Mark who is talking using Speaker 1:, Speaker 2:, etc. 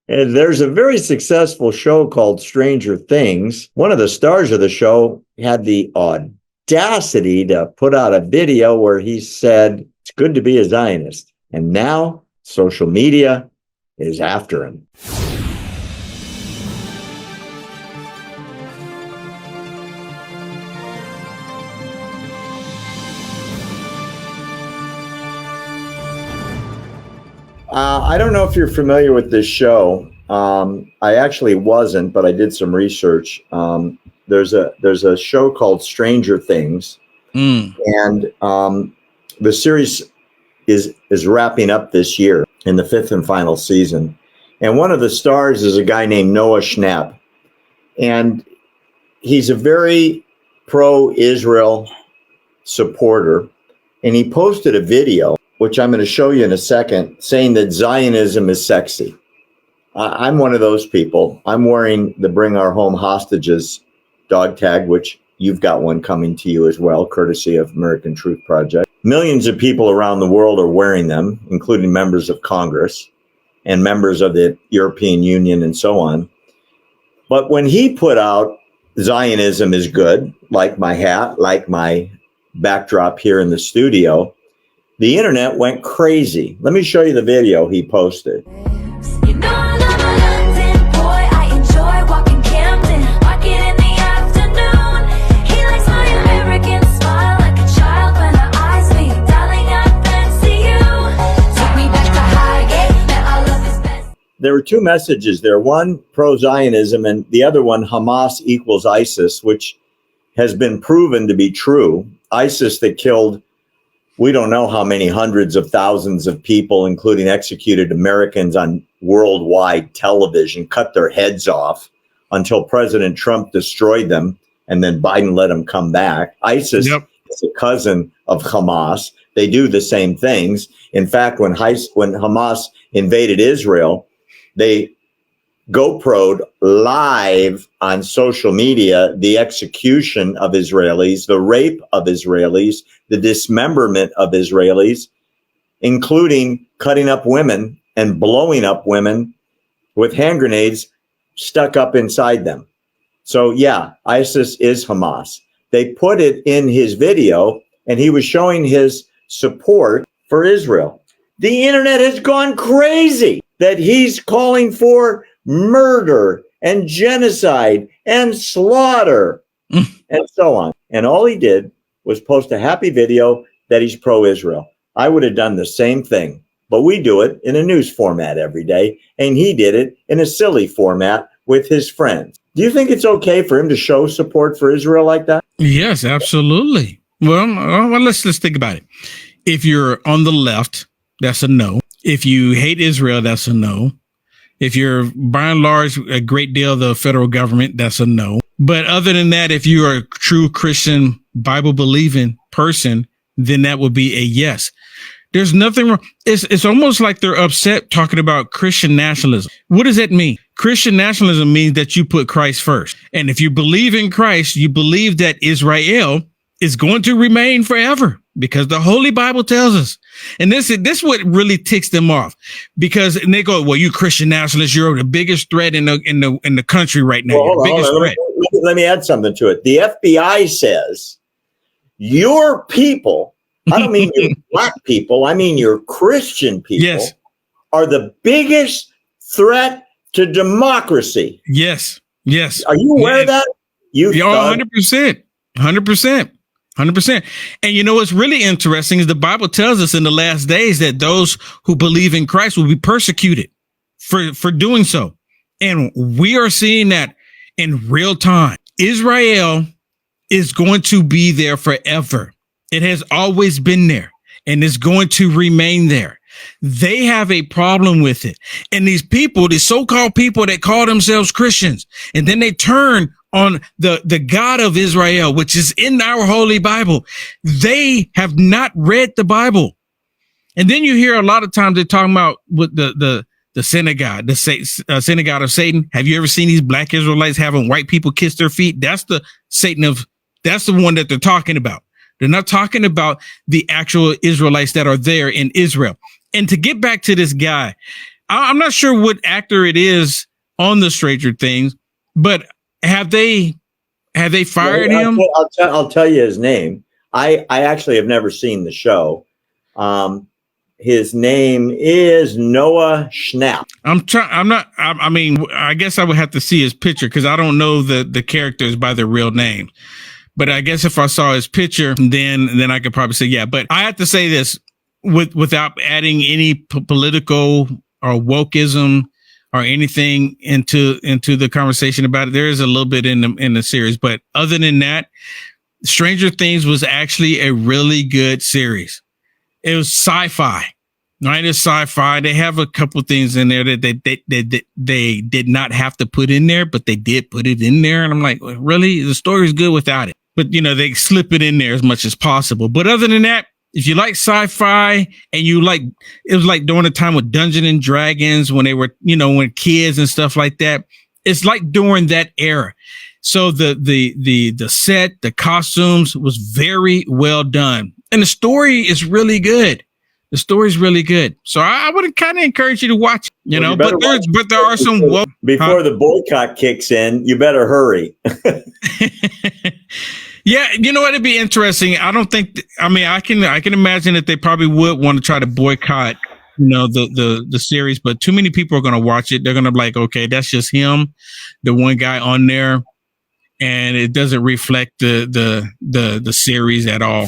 Speaker 1: And there's a very successful show called Stranger Things. One of the stars of the show had the audacity to put out a video where he said, it's good to be a Zionist. And now social media is after him. I don't know if you're familiar with this show. I actually wasn't, but I did some research. There's a show called Stranger Things, and the series is wrapping up this year in the 5th and final season. And one of the stars is a guy named Noah Schnapp, and he's a very pro-Israel supporter. And he posted a video, which I'm going to show you in a second, saying that Zionism is sexy. I'm one of those people. I'm wearing the Bring Our Home Hostages dog tag, which you've got one coming to you as well, courtesy of American Truth Project. Millions of people around the world are wearing them, including members of Congress and members of the European Union and so on. But when he put out Zionism is good, like my hat, like my backdrop here in the studio, the internet went crazy. Let me show you the video he posted.
Speaker 2: You know I'm a London boy. I enjoy walking Camden, walking in the afternoon. He likes my American smile, like a child when her eyes meet. Darling, I fancy you. Took me back to Highgate, met all of his best.
Speaker 1: There were two messages there. One, pro-Zionism, and the other one, Hamas equals ISIS, which has been proven to be true. ISIS that killed, we don't know how many hundreds of thousands of people, including executed Americans on worldwide television, cut their heads off until President Trump destroyed them, and then Biden let them come back. ISIS is a cousin of Hamas. They do the same things. In fact, when Hamas invaded Israel, they GoPro'd live on social media the execution of Israelis, the rape of Israelis, the dismemberment of Israelis, including cutting up women and blowing up women with hand grenades stuck up inside them. So yeah, ISIS is Hamas. They put it in his video, and he was showing his support for Israel. The internet has gone crazy that he's calling for murder and genocide and slaughter and so on. And all he did was post a happy video that he's pro-Israel. I would have done the same thing, but we do it in a news format every day, and he did it in a silly format with his friends. Do you think it's okay for him to show support for Israel like that?
Speaker 3: Yes, absolutely. Well, let's think about it. If you're on the left, that's a no. If you hate Israel, that's a no. If you're, by and large, a great deal of the federal government, that's a no. But other than that, if you are a true Christian, Bible-believing person, then that would be a yes. There's nothing wrong. It's almost like they're upset talking about Christian nationalism. What does that mean? Christian nationalism means that you put Christ first. And if you believe in Christ, you believe that Israel is going to remain forever, because the Holy Bible tells us. And this what really ticks them off, because they go, well, you Christian nationalists, you're the biggest threat in the country right now.
Speaker 1: Well,
Speaker 3: biggest threat.
Speaker 1: Let me add something to it. The FBI says your people, I don't mean your black people, I mean your Christian people, are the biggest threat to democracy.
Speaker 3: Yes.
Speaker 1: Are you aware of that?
Speaker 3: You 100%. 100%. And you know what's really interesting is the Bible tells us in the last days that those who believe in Christ will be persecuted for doing so. And we are seeing that in real time. Israel is going to be there forever. It has always been there, and it's going to remain there. They have a problem with it. And these people, these so-called people that call themselves Christians, and then they turn on the God of Israel, which is in our Holy Bible. They have not read the Bible. And then you hear a lot of times they're talking about with the synagogue, synagogue of Satan. Have you ever seen these black Israelites having white people kiss their feet? That's the that's the one that they're talking about. They're not talking about the actual Israelites that are there in Israel. And to get back to this guy, I'm not sure what actor it is on the Stranger Things, but have they fired him?
Speaker 1: I'll tell you his name. I actually have never seen the show. His name is Noah Schnapp.
Speaker 3: I mean, I guess I would have to see his picture because I don't know the characters by their real name. But I guess if I saw his picture, then I could probably say, yeah. But I have to say this without adding any political or wokeism or anything into the conversation about it. There is a little bit in the series, but other than that, Stranger Things was actually a really good series. It was sci-fi, right? It's sci-fi. They have a couple things in there that they did not have to put in there, but they did put it in there. And I'm like, really? The story is good without it. But, they slip it in there as much as possible. But other than that, if you like sci-fi and it was like during the time with Dungeons and Dragons when they were, when kids and stuff like that, it's like during that era. So the set, the costumes was very well done. And the story is really good. The story is really good. So I would kind of encourage you to watch, but there are some
Speaker 1: before the boycott kicks in, you better hurry.
Speaker 3: Yeah, you know what? It'd be interesting. I can imagine that they probably would want to try to boycott, the series, but too many people are going to watch it. They're going to be like, okay, that's just him, the one guy on there, and it doesn't reflect the series at all.